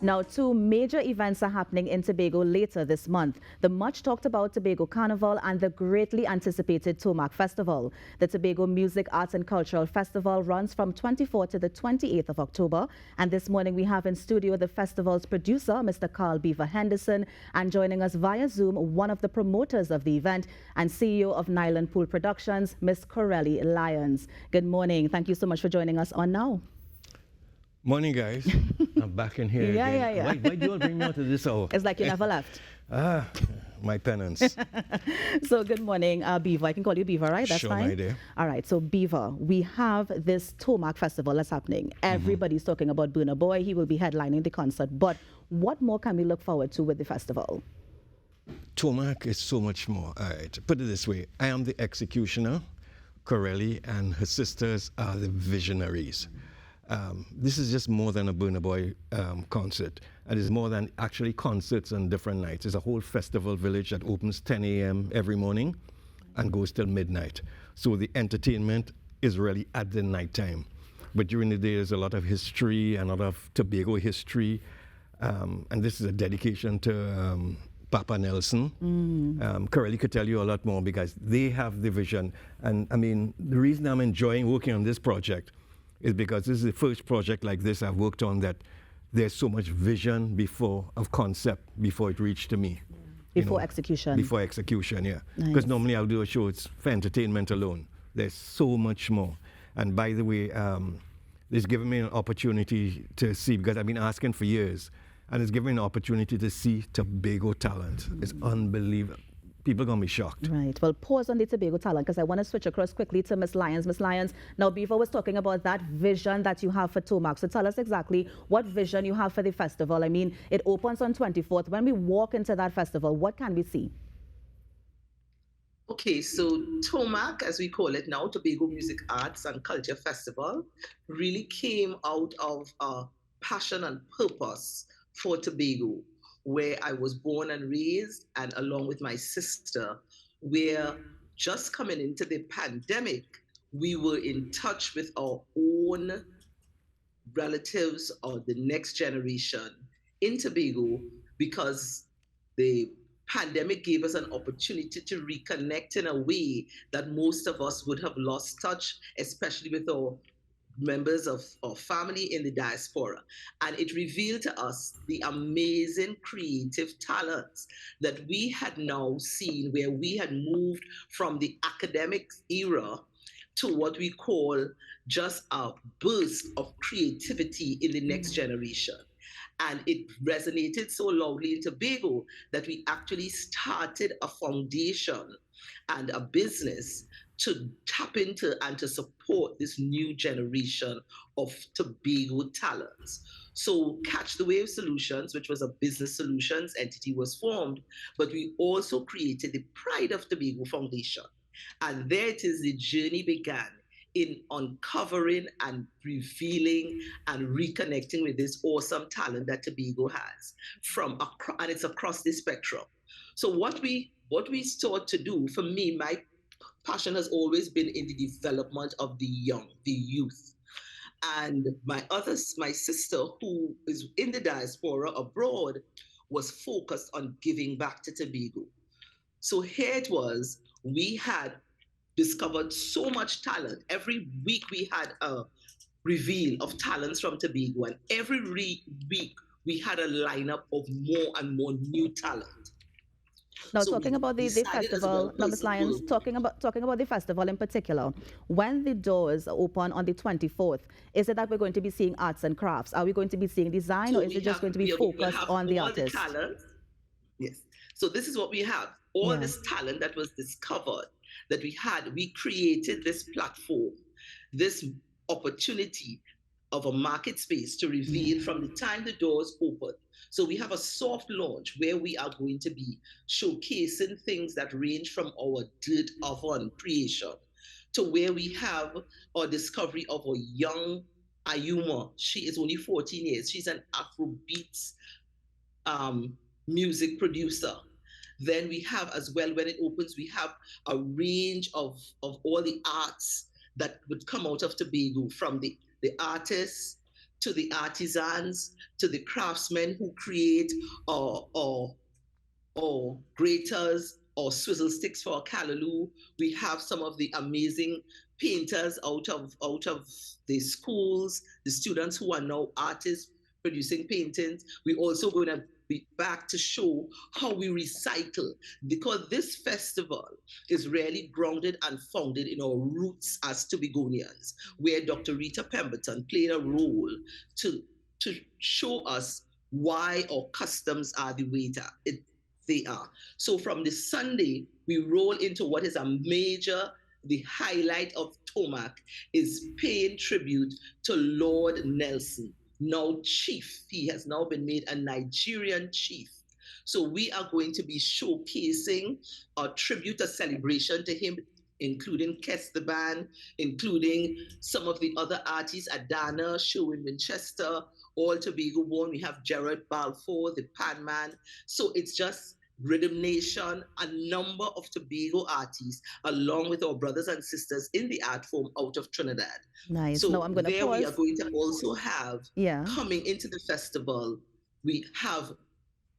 Now, two major events are happening in Tobago later this month. The much talked about Tobago Carnival and the greatly anticipated Tomac Festival. The Tobago Music, Arts and Cultural Festival runs from 24th to the 28th of October. And this morning we have in studio the festival's producer, Mr. Carl Beaver Henderson, and joining us via Zoom, one of the promoters of the event and CEO of Nyland Pool Productions, Ms. Corelli Lyons. Good morning. Thank you so much for joining us on Now. Morning, guys. I'm back in here again. Yeah. Why do you all bring me out to this hour? It's like you never left. My penance. So good morning, Beaver. I can call you Beaver, right? That's sure, fine. my dear. All right. So Beaver, we have this Tomac Festival that's happening. Everybody's talking about Burna Boy. He will be headlining the concert. But what more can we look forward to with the festival? Tomac is so much more. All right. Put it this way. I am the executioner. Corelli and her sisters are the visionaries. This is just more than a Burna Boy concert. And it's more than actually concerts on different nights. It's a whole festival village that opens 10 a.m. every morning and goes till midnight. So the entertainment is really at the nighttime. But during the day, there's a lot of history and a lot of Tobago history. And this is a dedication to Papa Nelson. Corelli could tell you a lot more because they have the vision. And I mean, the reason I'm enjoying working on this project is because this is the first project like this I've worked on that there's so much vision of concept before it reached to me. Before execution. Before execution, yeah. Nice. Because normally I'll do a show, it's for entertainment alone. There's so much more. And by the way, it's given me an opportunity to see, because I've been asking for years, and it's given me an opportunity to see Tobago talent. It's unbelievable. People are going to be shocked. Right. Well, pause on the Tobago talent because I want to switch across quickly to Ms. Lyons. Ms. Lyons, now Beaver was talking about that vision that you have for Tomac. So tell us exactly what vision you have for the festival. I mean, it opens on 24th. When we walk into that festival, what can we see? Okay, so Tomac, as we call it now, Tobago Music, Arts and Culture Festival, really came out of a passion and purpose for Tobago, where I was born and raised, and along with my sister, where just coming into the pandemic, we were in touch with our own relatives or the next generation in Tobago because the pandemic gave us an opportunity to reconnect in a way that most of us would have lost touch, especially with our members of our family in the diaspora. And it revealed to us the amazing creative talents that we had now seen, where we had moved from the academic era to what we call just a burst of creativity in the next generation. And it resonated so loudly in Tobago that we actually started a foundation and a business to tap into and to support this new generation of Tobago talents. So Catch the Wave Solutions, which was a business solutions entity, was formed, but we also created the Pride of Tobago Foundation. And there it is, the journey began in uncovering and revealing and reconnecting with this awesome talent that Tobago has and it's across the spectrum. So what we sought to do, for me, my passion has always been in the development of the young, the youth. And my sister, who is in the diaspora abroad, was focused on giving back to Tobago. So here it was, we had discovered so much talent. Every week we had a reveal of talents from Tobago, and every week we had a lineup of more and more new talent. Now, so talking about the festival, now, Ms. Lyons, talking about the festival in particular, when the doors open on the 24th, is it that we're going to be seeing arts and crafts? Are we going to be seeing design, or is it just going to be focused on the artists? Yes. So this is what we have. All this talent that was discovered, that we created this platform, this opportunity of a market space to reveal from the time the doors open. So we have a soft launch where we are going to be showcasing things that range from our dirt oven creation to where we have our discovery of a young Ayuma. She is only 14 years. She's an Afrobeats music producer. Then we have as well, when it opens, we have a range of all the arts that would come out of Tobago, from the artists to the artisans, to the craftsmen who create or graters or swizzle sticks for a callaloo. We have some of the amazing painters out of the schools, the students who are now artists producing paintings. We're also going to be back to show how we recycle, because this festival is really grounded and founded in our roots as Tobagonians, where Dr. Rita Pemberton played a role to to show us why our customs are the way they are. So from the Sunday, we roll into what is a major, the highlight of Tomac is paying tribute to Lord Nelson, now chief. He has now been made a Nigerian chief. So we are going to be showcasing a tribute, a celebration to him, including Kes the Band, including some of the other artists, Adana, Sherwin Winchester, all Tobago born. We have Gerard Balfour, the Pan Man. So it's just Rhythm Nation, a number of Tobago artists, along with our brothers and sisters in the art form out of Trinidad. Nice. Now So I'm going to there we are pause. going to also have, Yeah. coming into the festival, we have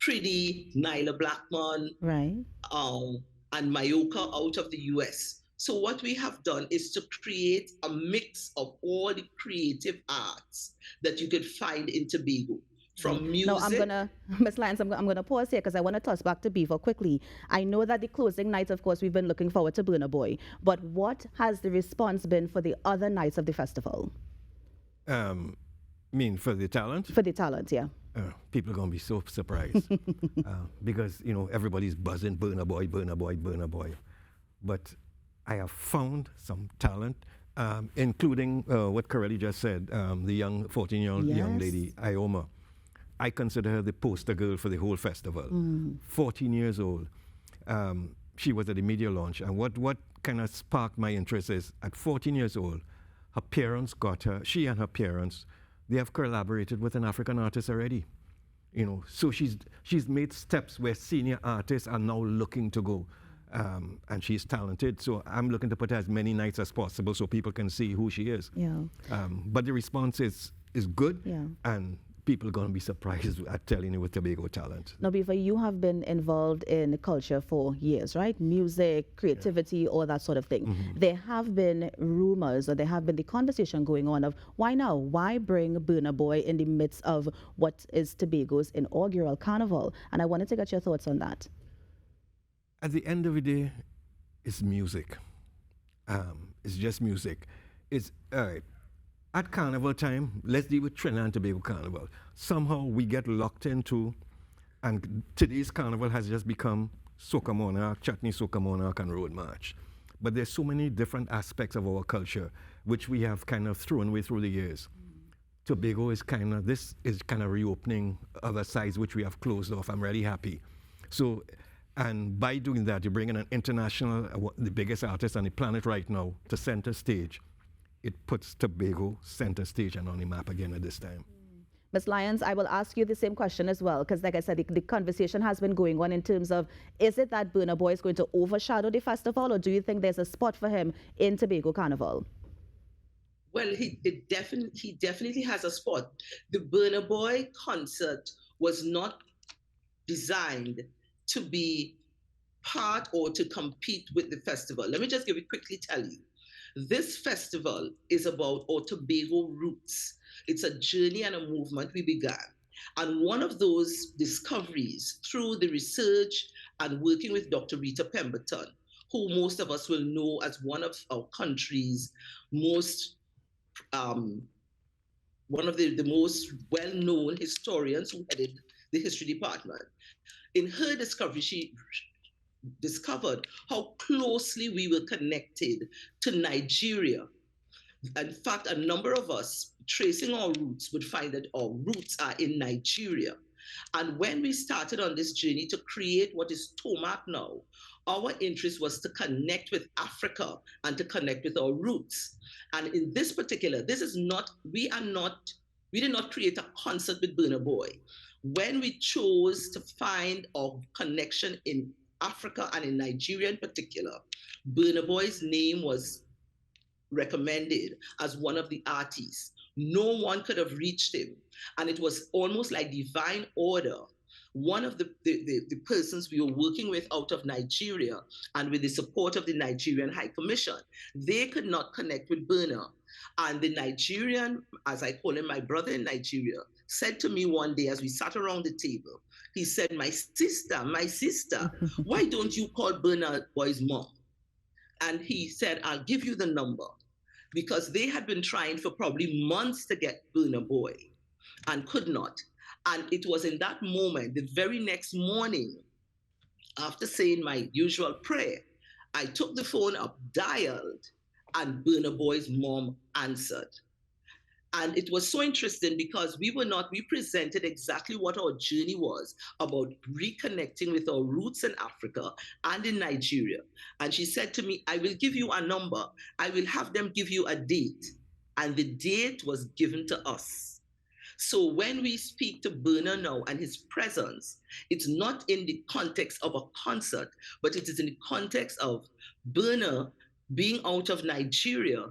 Pretty, Nyla Blackman, Right. um, and Mayoka out of the US. So what we have done is to create a mix of all the creative arts that you could find in Tobago, Right. from Now I'm music. gonna, Miss Lyons, I'm gonna pause here because I want to toss back to Beaver quickly. I know that the closing night, of course, we've been looking forward to Burna Boy, but what has the response been for the other nights of the festival? Mean for the talent? For the talent, yeah. People are going to be so surprised because, everybody's buzzing, Burna Boy, Burna Boy, Burna Boy. But I have found some talent, including what Corelli just said, the young 14-year-old young Yes. lady, Ioma. I consider her the poster girl for the whole festival. 14 years old. She was at the media launch. And what kind of sparked my interest is at 14 years old, her parents got her, she and her parents, they have collaborated with an African artist already. So she's made steps where senior artists are now looking to go. And she's talented. So I'm looking to put her as many nights as possible so people can see who she is. Yeah. But the response is good. Yeah. And people are going to be surprised at telling you with Tobago talent. Now, Beaver, you have been involved in culture for years, right? Music, creativity, all that sort of thing. There have been rumors, or there have been the conversation going on of why now? Why bring Burna Boy in the midst of what is Tobago's inaugural carnival? And I wanted to get your thoughts on that. At the end of the day, it's music. It's just music. It's all right. At carnival time, let's deal with Trinidad and Tobago carnival. Somehow we get locked into, and today's carnival has just become Soca Monarch, Chutney Soca Monarch, and Road March. But there's so many different aspects of our culture which we have kind of thrown away through the years. Tobago is this is kind of reopening other sides which we have closed off. I'm really happy. So, and by doing that, you're bringing an international, the biggest artist on the planet right now, to center stage. It puts Tobago center stage and on the map again at this time. Ms. Lyons, I will ask you the same question as well, because like I said, the conversation has been going on in terms of, is it that Burna Boy is going to overshadow the festival, or do you think there's a spot for him in Tobago Carnival? Well, he definitely has a spot. The Burna Boy concert was not designed to be part or to compete with the festival. Let me just quickly tell you. This festival is about our Tobago roots. It's a journey and a movement we began. And one of those discoveries through the research and working with Dr. Rita Pemberton, who most of us will know as one of our country's most, one of the most well-known historians who headed the history department. In her discovery, she discovered how closely we were connected to Nigeria. In fact, a number of us tracing our roots would find that our roots are in Nigeria. And when we started on this journey to create what is Tomac now, our interest was to connect with Africa and to connect with our roots. And in this particular, we did not create a concert with Burna Boy. When we chose to find our connection in Africa and in Nigeria in particular, Burna Boy's name was recommended as one of the artists. No one could have reached him. And it was almost like divine order. One of the persons we were working with out of Nigeria, and with the support of the Nigerian High Commission, they could not connect with Burner. And the Nigerian, as I call him, my brother in Nigeria, said to me one day as we sat around the table, he said, my sister, why don't you call Burner Boy's mom? And he said, I'll give you the number. Because they had been trying for probably months to get Burner Boy and could not. And it was in that moment, the very next morning, after saying my usual prayer, I took the phone up, dialed, and Burner Boy's mom answered. And it was so interesting because we presented exactly what our journey was about reconnecting with our roots in Africa and in Nigeria. And she said to me, I will give you a number. I will have them give you a date. And the date was given to us. So when we speak to Burner now and his presence, it's not in the context of a concert, but it is in the context of Burner being out of Nigeria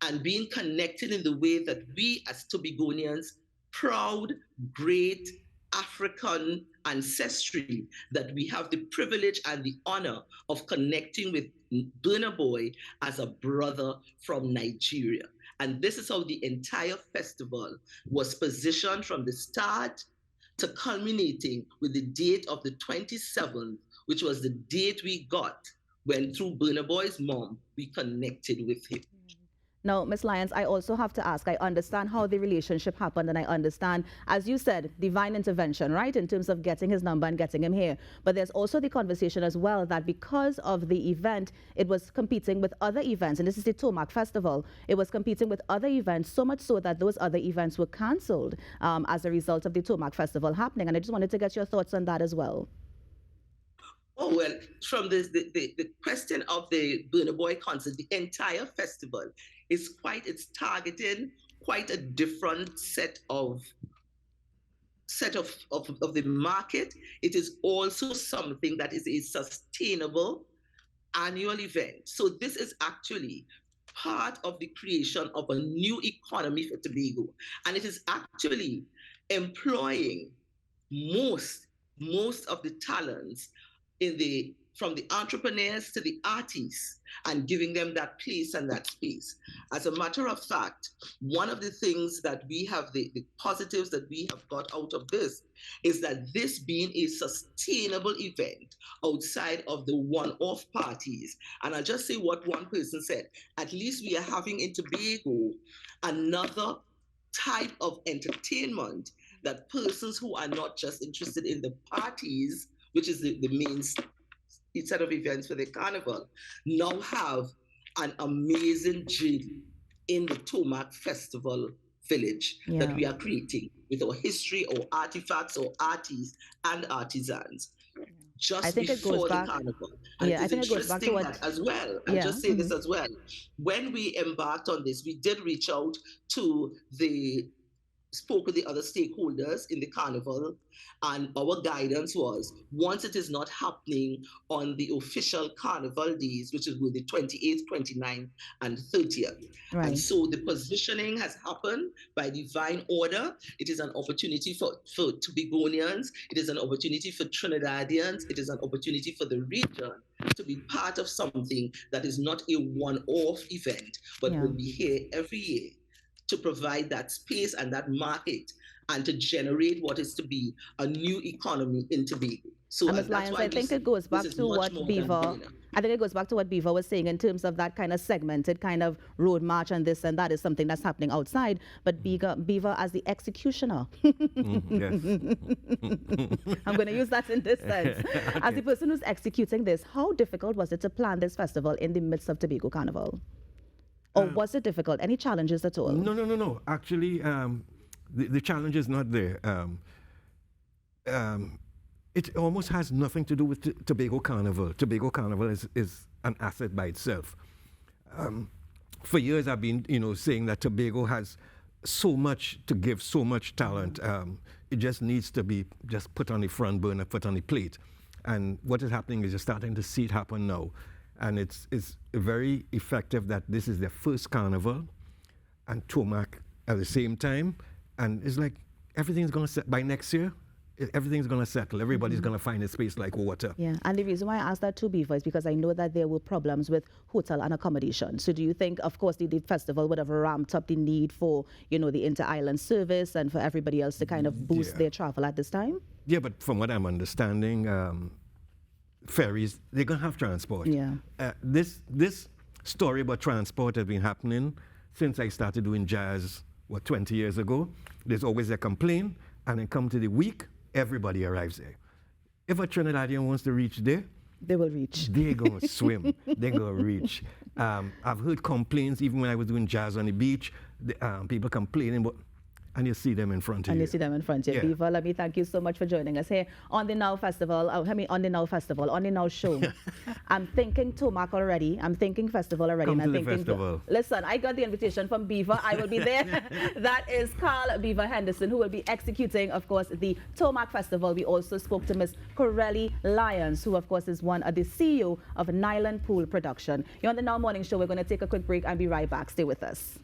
and being connected in the way that we as Tobagonians, proud, great African ancestry, that we have the privilege and the honor of connecting with Burner Boy as a brother from Nigeria. And this is how the entire festival was positioned from the start to culminating with the date of the 27th, which was the date we got when through Burner Boy's mom, we connected with him. Now, Ms. Lyons, I also have to ask, I understand how the relationship happened, and I understand, as you said, divine intervention, right, in terms of getting his number and getting him here. But there's also the conversation as well that because of the event, it was competing with other events, and this is the Tomac Festival. It was competing with other events, so much so that those other events were cancelled as a result of the Tomac Festival happening. And I just wanted to get your thoughts on that as well. Oh, well, from the question of the Burner Boy concert, the entire festival it's targeting quite a different set of the market. It is also something that is a sustainable annual event. So this is actually part of the creation of a new economy for Tobago. And it is actually employing most of the talents from the entrepreneurs to the artists, and giving them that place and that space. As a matter of fact, one of the things that we have, the positives that we have got out of this, is that this being a sustainable event outside of the one-off parties. And I'll just say what one person said, at least we are having in Tobago another type of entertainment that persons who are not just interested in the parties, which is the main set of events for the carnival, now have an amazing journey in the Tomac Festival village that we are creating with our history, our artifacts, our artists and artisans. Just before the carnival. And I think it goes back to what... that as well. I'll just say this as well. When we embarked on this, we did reach out to spoke with the other stakeholders in the carnival, and our guidance was, once it is not happening on the official carnival days, which is the 28th, 29th, and 30th. Right. And so the positioning has happened by divine order. It is an opportunity for Tobagonians. It is an opportunity for Trinidadians. It is an opportunity for the region to be part of something that is not a one-off event, but will be here every year, to provide that space and that market, and to generate what is to be a new economy in Tobago. So Ms. Lyons, I think it goes back to what Beaver. I think it goes back to what Beaver was saying in terms of that kind of segmented kind of road march and this and that is something that's happening outside. But Beaver as the executioner, Yes. I'm going to use that in this sense. Okay. As the person who's executing this, how difficult was it to plan this festival in the midst of Tobago Carnival? Or was it difficult? Any challenges at all? No. Actually, the challenge is not there. It almost has nothing to do with Tobago Carnival. Tobago Carnival is an asset by itself. For years, I've been, saying that Tobago has so much to give, so much talent. It just needs to be just put on the front burner, put on the plate. And what is happening is you're starting to see it happen now. And it's very effective that this is their first carnival and Tomac at the same time. And it's like everything's going to set by next year. Everything's going to settle. Everybody's going to find a space like water. Yeah, and the reason why I asked that too, Beaver, is because I know that there were problems with hotel and accommodation. So do you think, of course, the festival would have ramped up the need for, you know, the inter-island service and for everybody else to kind of boost their travel at this time? Yeah, but from what I'm understanding, ferries, they're going to have transport. Yeah. This story about transport has been happening since I started doing jazz, 20 years ago. There's always a complaint, and then come to the week, everybody arrives there. If a Trinidadian wants to reach there, they will reach. They're going to swim. They're going to reach. I've heard complaints, even when I was doing jazz on the beach, people complaining, but and you see them in front of you. And you see them in front of you. Beaver, let me thank you so much for joining us here on the Now Festival. On the Now Show. I'm thinking Tomac already. I'm thinking festival already. Come and to I'm the thinking, festival. Listen, I got the invitation from Beaver. I will be there. That is Carl Beaver Henderson, who will be executing, of course, the Tomac Festival. We also spoke to Miss Corelli Lyons, who, of course, is the CEO of Nyland Pool Production. You're on the Now Morning Show. We're going to take a quick break and be right back. Stay with us.